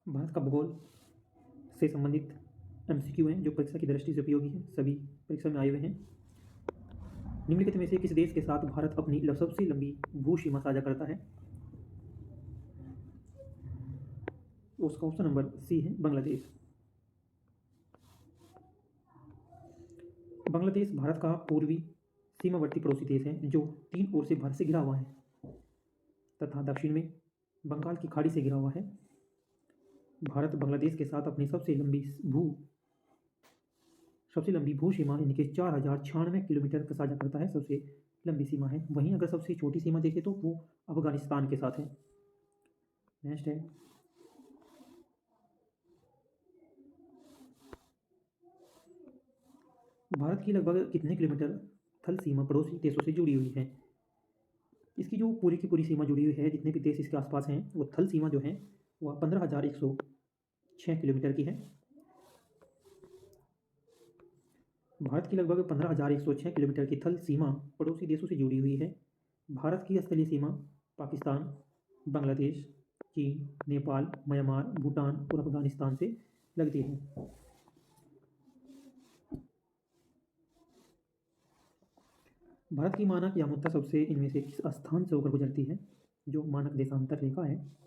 भारत का भूगोल से संबंधित एमसीक्यू हैं जो परीक्षा की दृष्टि से उपयोगी हैं, सभी परीक्षा में आए हुए हैं। निम्नलिखित में से किस देश के साथ भारत अपनी सबसे लंबी भू सीमा साझा करता है? उसका ऑप्शन नंबर सी है बांग्लादेश। बांग्लादेश भारत का पूर्वी सीमावर्ती पड़ोसी देश है जो 3 ओर से भारत से घिरा हुआ है तथा दक्षिण में बंगाल की खाड़ी से घिरा हुआ है। भारत बांग्लादेश के साथ अपनी सबसे लंबी भू सीमा यानी कि 4096 किलोमीटर का साझा करता है, सबसे लंबी सीमा है। वहीं अगर सबसे छोटी सीमा देखें तो वो अफगानिस्तान के साथ है। नेक्स्ट है, भारत की लगभग कितने किलोमीटर थल सीमा पड़ोसी देशों से जुड़ी हुई है? इसकी जो पूरी की पूरी सीमा जुड़ी हुई है, जितने भी देश इसके आसपास हैं, वो थल सीमा जो है वह 15,106 किलोमीटर की है। भारत की लगभग 15,106 किलोमीटर की थल सीमा पड़ोसी देशों से जुड़ी हुई है। भारत की स्थलीय सीमा पाकिस्तान, बांग्लादेश, चीन, नेपाल, म्यांमार, भूटान और अफगानिस्तान से लगती है। भारत की मानक यामुत्ता सबसे इनमें से किस स्थान से होकर गुजरती है? जो मानक देशांतर रेखा है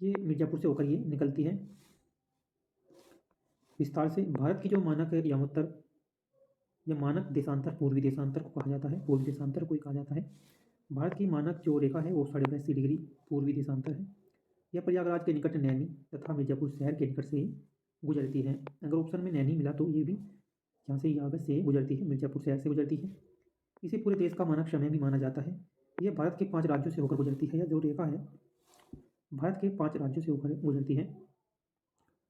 ये मिर्जापुर से होकर ये निकलती है। विस्तार से भारत की जो मानक यामोत्तर या मानक देशांतर पूर्वी देशांतर को कहा जाता है, पूर्वी देशांतर को ही कहा जाता है। भारत की मानक जो रेखा है वो 82.5 डिग्री पूर्वी देशांतर है। यह प्रयागराज के निकट नैनी तथा मिर्जापुर शहर के निकट से ही गुजरती है। अगर ऑप्शन में नैनी मिला तो ये भी यहाँ से यागत से गुजरती है, मिर्जापुर शहर से गुजरती है। इसे पूरे देश का मानक समय भी माना जाता है। यह भारत के 5 राज्यों से होकर गुजरती है। यह जो रेखा है भारत के 5 राज्यों से होकर गुजरती है,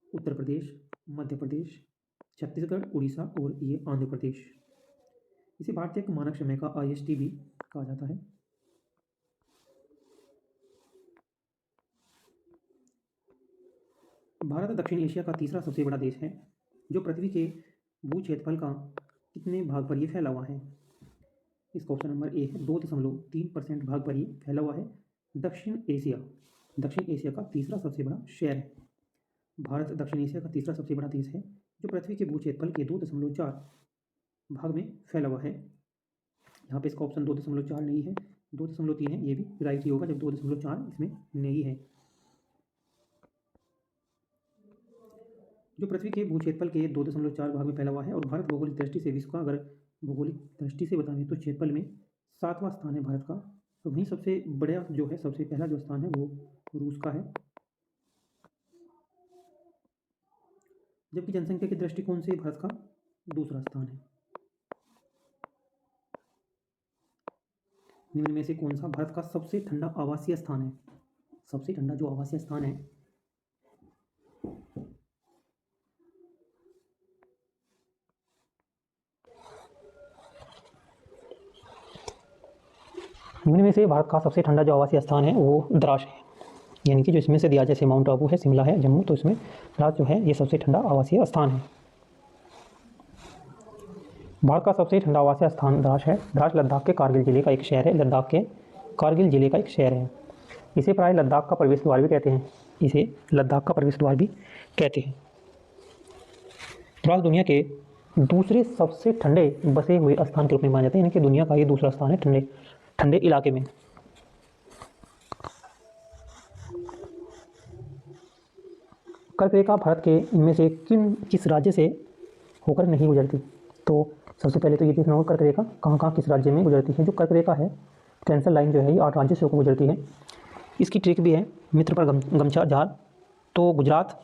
उत्तर प्रदेश, मध्य प्रदेश, छत्तीसगढ़, उड़ीसा और ये आंध्र प्रदेश। इसे भारतीय मानक समय का IST भी कहा जाता है। भारत दक्षिण एशिया का तीसरा सबसे बड़ा देश है जो पृथ्वी के भू क्षेत्रफल का कितने भाग पर ये फैला हुआ है? इसका ऑप्शन नंबर ए है 2.3% भाग पर ये फैला हुआ है। दक्षिण एशिया का तीसरा सबसे बड़ा शहर है। भारत दक्षिण एशिया का तीसरा सबसे बड़ा देश है जो पृथ्वी के भू क्षेत्रफल के 2.4 भाग में फैला हुआ है। यहाँ पे इसका ऑप्शन 2.4 नहीं है, 2.3 है। ये भी राइट ही होगा जब 2.4 इसमें नहीं है। जो पृथ्वी के भू क्षेत्रफल के 2.4 भाग में फैला हुआ है और भारत भौगोलिक दृष्टि से विश्व का अगर भौगोलिक दृष्टि से बताएं तो क्षेत्रफल में 7वां स्थान है भारत का। तो वहीं सबसे बड़ा जो है, सबसे पहला जो स्थान है वो रूस का है। जबकि जनसंख्या के दृष्टिकोण से भारत का दूसरा स्थान है। निम्न में से कौन सा भारत का सबसे ठंडा आवासीय स्थान है? सबसे ठंडा जो आवासीय स्थान है निम्न में से भारत का सबसे ठंडा जो आवासीय स्थान है वो द्रास है, यानी कि जो इसमें से दिया, जैसे माउंट आबू है, शिमला है, जम्मू, तो इसमें द्रास जो है ये सबसे ठंडा आवासीय स्थान है। भारत का सबसे ठंडा आवासीय स्थान द्रास है। द्रास लद्दाख के कारगिल जिले का एक शहर है। लद्दाख के कारगिल जिले का एक शहर है। इसे प्राय लद्दाख का प्रवेश द्वार भी कहते हैं। इसे लद्दाख का प्रवेश द्वार भी कहते हैं। द्रास दुनिया के दूसरे सबसे ठंडे बसे हुए स्थान के रूप में माने जाते हैं, यानी कि दुनिया का ये दूसरा स्थान है ठंडे इलाके में। कर्क रेखा भारत के इनमें से किस राज्य से होकर नहीं गुजरती? तो सबसे पहले तो ये देखना होगा कर्क रेखा कहाँ किस राज्य में गुजरती है। जो कर्क रेखा है, कैंसर लाइन जो है, ये 8 राज्यों से होकर गुजरती है। इसकी ट्रिक भी है, मित्र पर गमछा झार। तो गुजरात,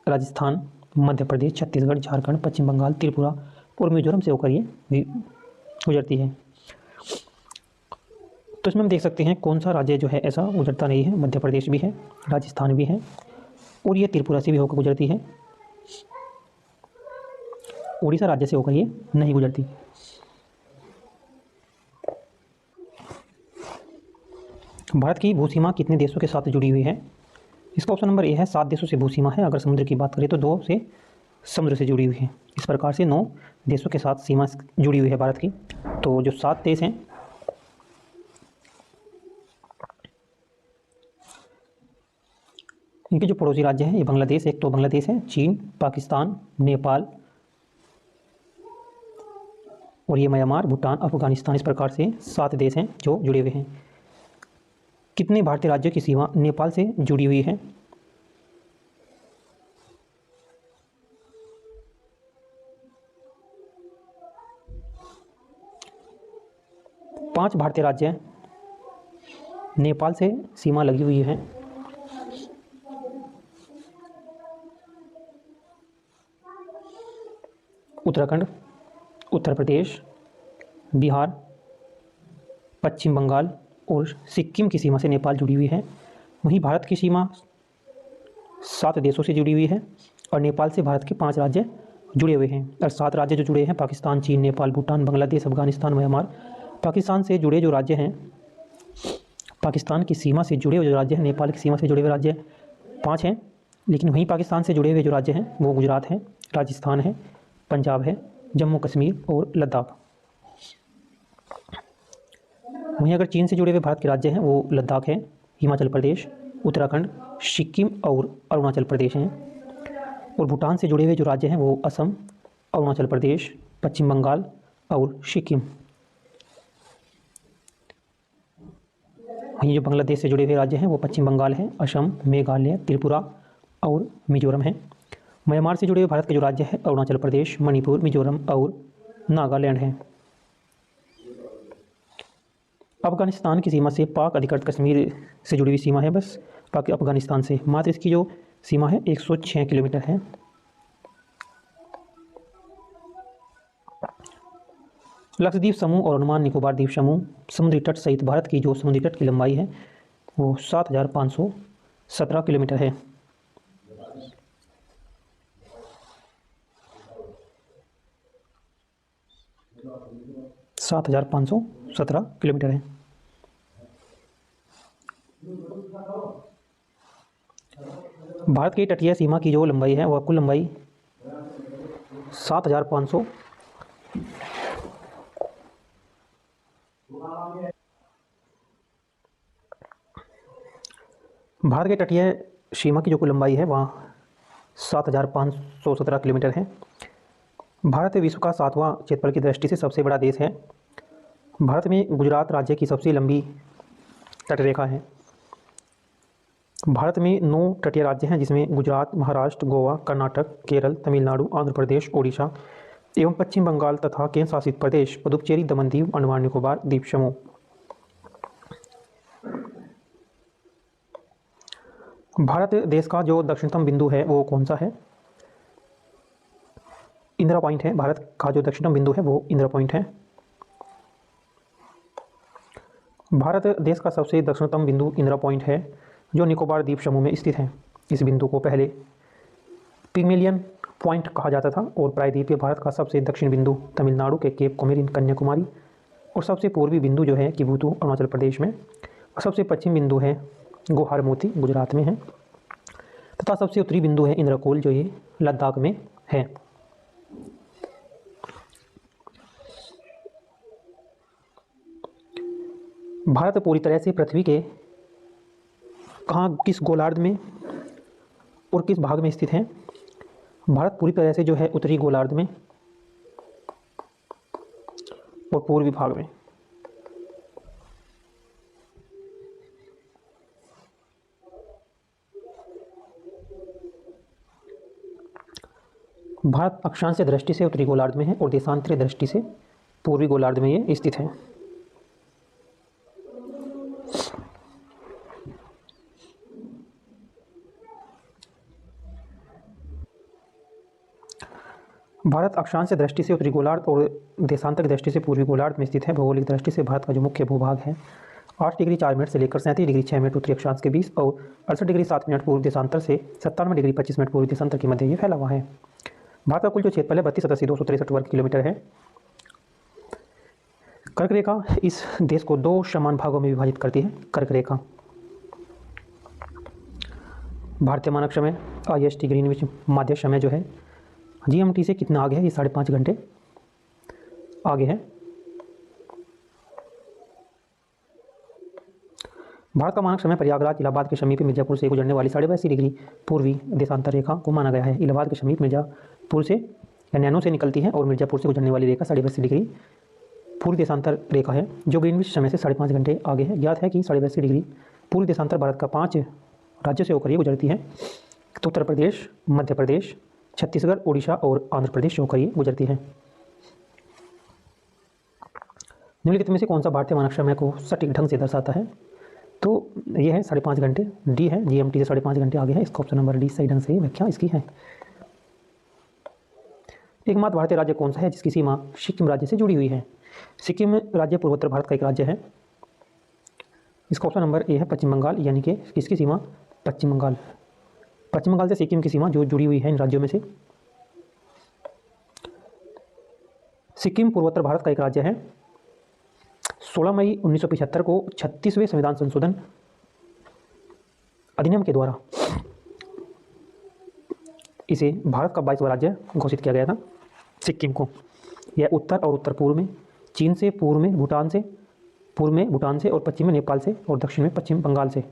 राजस्थान, मध्य प्रदेश, छत्तीसगढ़, झारखंड, पश्चिम बंगाल, त्रिपुरा और मिजोरम से होकर ये गुजरती है। तो इसमें हम देख सकते हैं कौन सा राज्य जो है ऐसा गुजरता नहीं है। मध्य प्रदेश भी है, राजस्थान भी है और ये त्रिपुरा से भी होकर गुजरती है। उड़ीसा राज्य से होकर ये नहीं गुजरती। भारत की भूसीमा कितने देशों के साथ जुड़ी हुई है? इसका ऑप्शन नंबर ए है 7 देशों से भूसीमा है। अगर समुद्र की बात करें तो 2 से समुद्र से जुड़ी हुई है। इस प्रकार से 9 देशों के साथ सीमा जुड़ी हुई है भारत की। तो जो 7 देश हैं इनके जो पड़ोसी राज्य हैं ये बांग्लादेश, एक तो बांग्लादेश है, चीन, पाकिस्तान, नेपाल और ये म्यांमार, भूटान, अफगानिस्तान, इस प्रकार से 7 देश हैं जो जुड़े हुए हैं। कितने भारतीय राज्यों की सीमा नेपाल से जुड़ी हुई है? 5 भारतीय राज्य नेपाल से सीमा लगी हुई है। उत्तराखंड, उत्तर प्रदेश, बिहार, पश्चिम बंगाल और सिक्किम की सीमा से नेपाल जुड़ी हुई है। वहीं भारत की सीमा 7 देशों से जुड़ी हुई है और नेपाल से भारत के 5 राज्य जुड़े हुए हैं। और 7 राज्य जो जुड़े हैं पाकिस्तान, चीन, नेपाल, भूटान, बांग्लादेश, अफगानिस्तान, म्यांमार। पाकिस्तान से जुड़े जो राज्य हैं, पाकिस्तान की सीमा से जुड़े हुए जो राज्य हैं, नेपाल की सीमा से जुड़े हुए राज्य 5 हैं। लेकिन वहीं पाकिस्तान से जुड़े हुए जो राज्य हैं वो गुजरात है, राजस्थान है, पंजाब है, जम्मू कश्मीर और लद्दाख। वहीं अगर चीन से जुड़े हुए भारत के राज्य हैं वो लद्दाख है, हिमाचल प्रदेश, उत्तराखंड, सिक्किम और अरुणाचल प्रदेश हैं। और भूटान से जुड़े हुए जो राज्य हैं वो असम, अरुणाचल प्रदेश, पश्चिम बंगाल और सिक्किम। वहीं जो बांग्लादेश से जुड़े हुए राज्य हैं वो पश्चिम बंगाल है, असम, मेघालय, त्रिपुरा और मिजोरम है। म्यांमार से जुड़े हुए भारत के जो राज्य हैं अरुणाचल प्रदेश, मणिपुर, मिजोरम और नागालैंड हैं। अफगानिस्तान की सीमा से पाक अधिकृत कश्मीर से जुड़ी हुई सीमा है बस, बाकी अफगानिस्तान से मात्र इसकी जो सीमा है 106 किलोमीटर है। लक्षद्वीप समूह और अंडमान निकोबार द्वीप समूह समुद्री तट सहित भारत की जो समुद्री तट की लंबाई है वो 7,517 किलोमीटर है। सात हजार 517 किलोमीटर है। भारत की तटीय सीमा की जो लंबाई है वह कुल लंबाई 7,500 भारत की तटीय सीमा की जो कुल लंबाई है वह 7,517 किलोमीटर है। भारत विश्व का 7वां क्षेत्रफल की दृष्टि से सबसे बड़ा देश है। भारत में गुजरात राज्य की सबसे लंबी तटरेखा है। भारत में 9 तटीय राज्य हैं जिसमें गुजरात, महाराष्ट्र, गोवा, कर्नाटक, केरल, तमिलनाडु, आंध्र प्रदेश, ओडिशा एवं पश्चिम बंगाल तथा केंद्र शासित प्रदेश पुदुचेरी, दमन दीव, अंडमान निकोबार द्वीप समूह। भारत देश का जो दक्षिणतम बिंदु है वो कौन सा है? इंदिरा पॉइंट है। भारत का जो दक्षिणतम बिंदु है वो इंदिरा पॉइंट है। भारत देश का सबसे दक्षिणतम बिंदु इंदिरा पॉइंट है जो निकोबार द्वीप समूह में स्थित है। इस बिंदु को पहले पिग्मेलियन पॉइंट कहा जाता था और प्रायद्वीपीय भारत का सबसे दक्षिण बिंदु तमिलनाडु के केप कोमेरिन कन्याकुमारी और सबसे पूर्वी बिंदु जो है किबुतु अरुणाचल प्रदेश में और सबसे पश्चिम बिंदु है गुवाहाटी गुजरात में है तथा सबसे उत्तरी बिंदु है इंद्रकोल जो ये लद्दाख में है। भारत पूरी तरह से पृथ्वी के कहाँ, किस गोलार्ध में और किस भाग में स्थित है? भारत पूरी तरह से जो है उत्तरी गोलार्ध में और पूर्वी भाग में। भारत अक्षांश दृष्टि से उत्तरी गोलार्ध में है और देशांतरीय दृष्टि से पूर्वी गोलार्ध में ये स्थित है। भारत अक्षांश दृष्टि से उत्तरी गोलार्ध और देशांतरिक दृष्टि से पूर्वी गोलार्ध में स्थित है। भौगोलिक दृष्टि से भारत का जो मुख्य भूभाग है 8 डिग्री 4 मिनट से लेकर 37 डिग्री 6 मिनट उत्तरी अक्षांश के बीच और 68 डिग्री 7 मिनट पूर्व देशांतर से 97 डिग्री 25 मिनट पूर्वी देशांतर के मध्य ये फैला हुआ है। भारत का कुल जो क्षेत्रफल है 32,263 वर्ग किलोमीटर है। कर्क रेखा इस देश को 2 समान भागों में विभाजित करती है। कर्क रेखा भारतीय मानक समय IST ग्रीनविच माध्य समय जो है GMT से कितना आगे है? ये 5.5 घंटे आगे है। भारत का मानक समय प्रयागराज इलाहाबाद के समीप मिर्जापुर से गुजरने वाली 82.5 डिग्री पूर्वी देशांतर रेखा को माना गया है। इलाहाबाद के समीप मिर्जापुर से या नैनो से निकलती है और मिर्जापुर से गुजरने वाली रेखा 82.5 डिग्री पूर्वी देशांतर रेखा है, जो ग्रीनविच समय से 5.5 घंटे आगे है। ज्ञात है कि 82.5 डिग्री पूर्वी देशांतर भारत का 5 राज्यों से होकर ये गुजरती है। तो उत्तर प्रदेश, मध्य प्रदेश, छत्तीसगढ़, उड़ीसा और आंध्र प्रदेश से होकर ये गुजरती है। निम्नलिखित में से कौन सा भारतीय मानक समय को सटीक ढंग से दर्शाता है? तो ये है 5.5 घंटे, डी है, GMT से 5.5 घंटे आगे है। इसका ऑप्शन नंबर डी सही ढंग से व्याख्या इसकी है। एकमात्र भारतीय राज्य कौन सा है जिसकी सीमा सिक्किम राज्य से जुड़ी हुई है? सिक्किम राज्य पूर्वोत्तर भारत का एक राज्य है। इसका ऑप्शन नंबर ए है पश्चिम बंगाल, यानी कि किसकी सीमा पश्चिम बंगाल। पश्चिम बंगाल से सिक्किम की सीमा जो जुड़ी हुई है इन राज्यों में से। सिक्किम पूर्वोत्तर भारत का एक राज्य है। 16 मई 1975 को 36वें संविधान संशोधन अधिनियम के द्वारा इसे भारत का 22वां राज्य घोषित किया गया था, सिक्किम को। यह उत्तर और उत्तर पूर्व में चीन से, पूर्व में भूटान से और पश्चिम में नेपाल से और दक्षिण में पश्चिम बंगाल से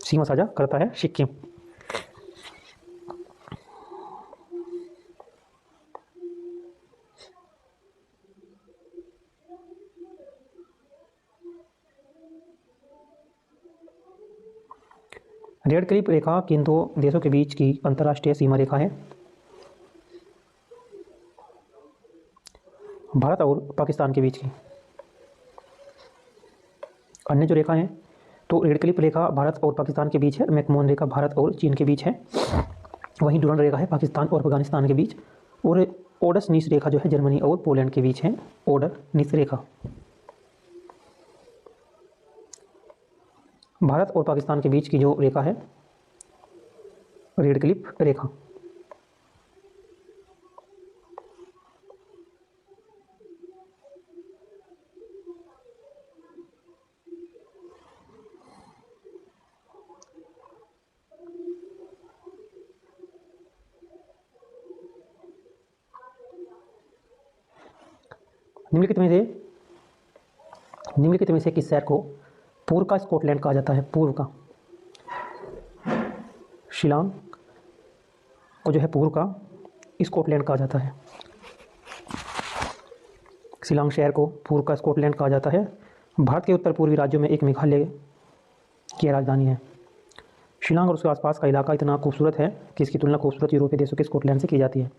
सीमा साझा करता है सिक्किम। रेड क्लिफ रेखा किन दो देशों के बीच की अंतर्राष्ट्रीय सीमा रेखा है? भारत और पाकिस्तान के बीच की। अन्य जो रेखा है तो रेड क्लिफ रेखा भारत और पाकिस्तान के बीच है, मैकमोहन रेखा भारत और चीन के बीच है, वहीं डुरंड रेखा है पाकिस्तान और अफगानिस्तान के बीच, और ओडस नीस रेखा जो है जर्मनी और पोलैंड के बीच है, ओडर नीस रेखा। भारत और पाकिस्तान के बीच की जो रेखा है रेड क्लिफ रेखा। निम्नलिखित में से किस शहर को पूर्व का स्कॉटलैंड कहा जाता है? पूर्व का शिलांग को जो है पूर्व का स्कॉटलैंड कहा जाता है। शिलांग शहर को पूर्व का स्कॉटलैंड कहा जाता है। भारत के उत्तर पूर्वी राज्यों में एक मेघालय की राजधानी है। शिलांग और उसके आसपास का इलाका इतना खूबसूरत है कि इसकी तुलना खूबसूरत यूरोपीय देशों के स्कॉटलैंड से की जाती है।